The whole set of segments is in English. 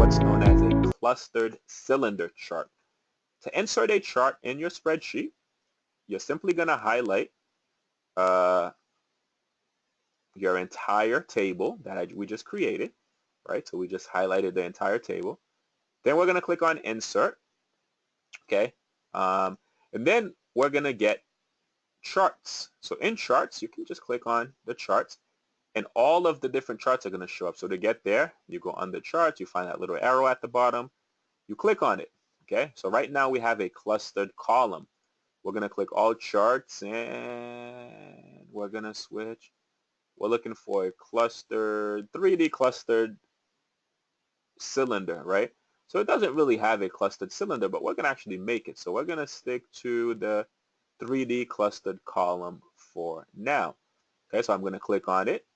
what's known as a clustered cylinder chart. To insert a chart in your spreadsheet, you're simply going to highlight your entire table that we just created, right? So we just highlighted the entire table. Then we're going to click on Insert, okay? And then we're going to get charts. So in charts, you can just click on the charts, and all of the different charts are going to show up. So to get there, you go on the charts, you find that little arrow at the bottom, you click on it, okay? So right now we have a clustered column. We're going to click all charts, and we're going to switch. We're looking for a clustered, 3D clustered cylinder, right? So it doesn't really have a clustered cylinder, but we're going to actually make it. So we're going to stick to the 3D clustered column for now. Okay, so I'm going to click on it,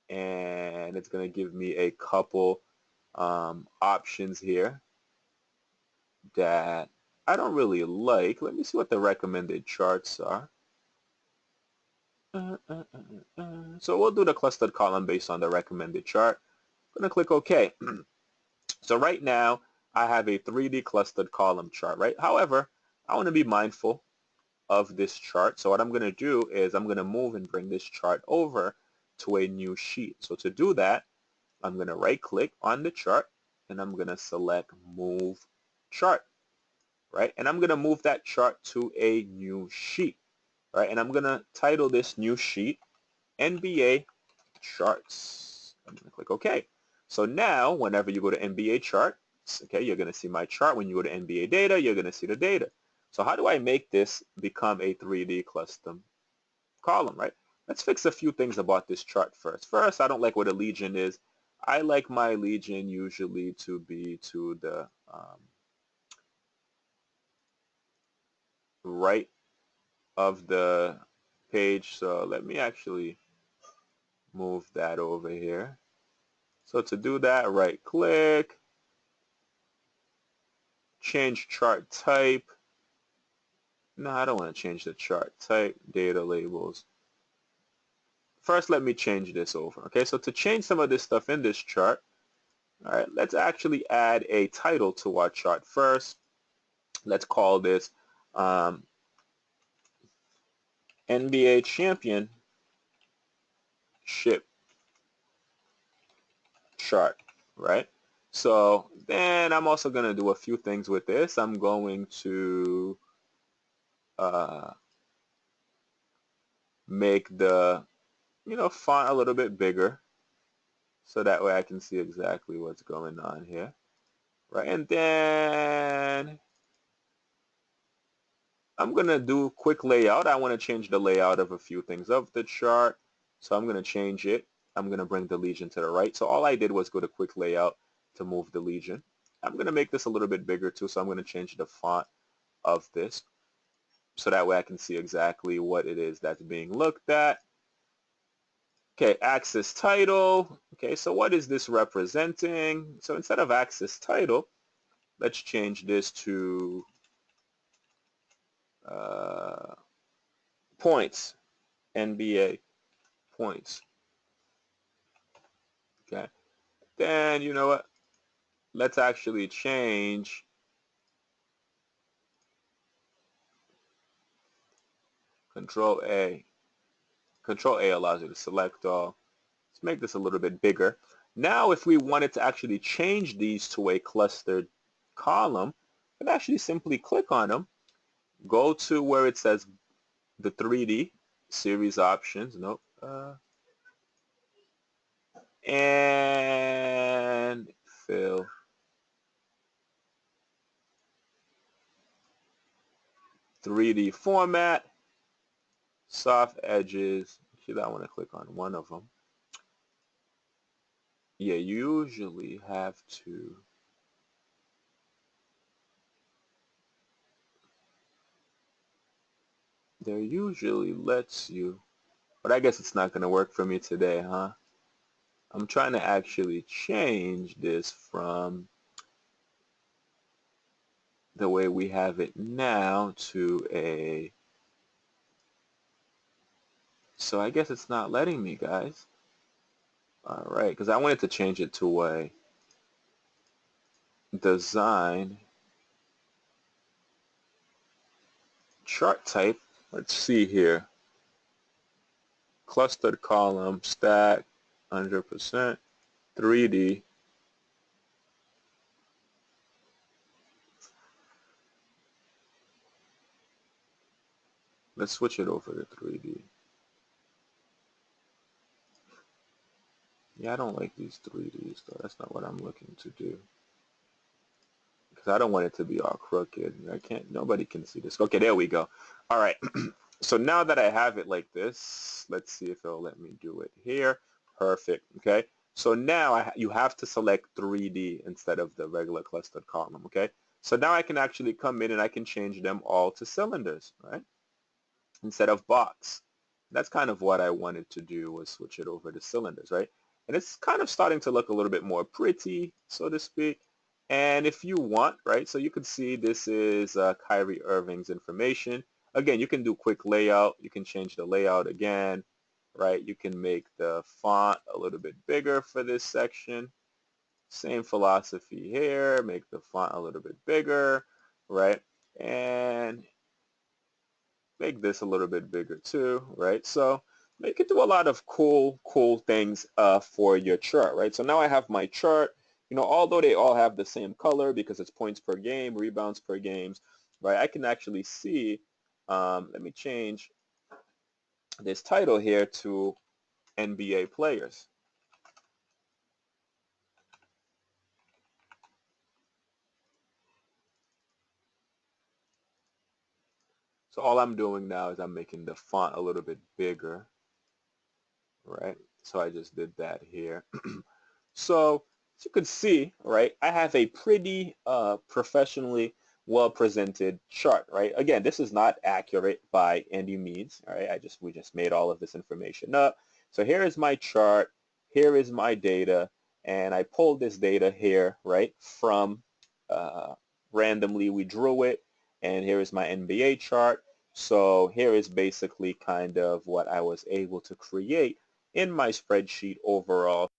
and it's going to give me a couple options here that I don't really like. Let me see what the recommended charts are. So we'll do the clustered column based on the recommended chart. I'm going to click OK. So right now, I have a 3D clustered column chart, right? However, I want to be mindful of this chart. So what I'm going to do is I'm going to move and bring this chart over to a new sheet. So to do that, I'm going to right click on the chart, and I'm going to select Move Chart, right? And I'm going to move that chart to a new sheet, right? And I'm going to title this new sheet NBA Charts. I'm going to click OK. So now, whenever you go to NBA Charts, okay, you're going to see my chart. When you go to NBA Data, you're going to see the data. So how do I make this become a 3D custom column, right? Let's fix a few things about this chart first. First, I don't like what a legion is. I like my legion usually to be to the right of the page. So let me actually move that over here. So to do that, right click, change chart type. No, I don't want to change the chart type, data labels. First, let me change this over. Okay, so to change some of this stuff in this chart, all right, let's actually add a title to our chart first. Let's call this NBA Championship chart, right? So then I'm also going to do a few things with this. I'm going to make the font a little bit bigger, so that way I can see exactly what's going on here, right? And then I'm going to do quick layout. I want to change the layout of a few things of the chart, so I'm going to change it. I'm going to bring the legion to the right. So all I did was go to quick layout to move the legion. I'm going to make this a little bit bigger too, so I'm going to change the font of this, so that way I can see exactly what it is that's being looked at. Okay, axis title. Okay, so what is this representing? So instead of axis title, let's change this to points, NBA points. Okay, then you know what? Let's actually change Control A. Control A allows you to select all. Let's make this a little bit bigger. Now if we wanted to actually change these to a clustered column, we can actually simply click on them, go to where it says the 3D series options, nope, and fill 3D format, soft edges. Actually, I want to click on one of them. Yeah, you usually have to there usually lets you, but I guess it's not going to work for me today, huh? I'm trying to actually change this from the way we have it now to a, so I guess it's not letting me, guys. All right, because I wanted to change it to a, design chart type. Let's see here. Clustered column, stack, 100%, 3D. Let's switch it over to 3D. Yeah, I don't like these 3Ds though. That's not what I'm looking to do. Because I don't want it to be all crooked. Nobody can see this. Okay, there we go. All right. So now that I have it like this, let's see if it'll let me do it here. Perfect. Okay. So now you have to select 3D instead of the regular clustered column. Okay. So now I can actually come in and I can change them all to cylinders, right? Instead of box. That's kind of what I wanted to do, was switch it over to cylinders, right? And it's kind of starting to look a little bit more pretty, so to speak. And if you want, right, so you can see this is Kyrie Irving's information. Again, you can do quick layout. You can change the layout again, right? You can make the font a little bit bigger for this section. Same philosophy here. Make the font a little bit bigger, right? And make this a little bit bigger too, right? So you can do a lot of cool things for your chart, right? So now I have my chart. Although they all have the same color because it's points per game, rebounds per games, right? I can actually see, let me change this title here to NBA players. So all I'm doing now is I'm making the font a little bit bigger, right? So I just did that here. So as you can see, right, I have a pretty professionally well-presented chart, right? Again, this is not accurate by any means, all right? We just made all of this information up. So here is my chart, here is my data, and I pulled this data here, right, from randomly we drew it, and here is my NBA chart. So here is basically kind of what I was able to create in my spreadsheet overall.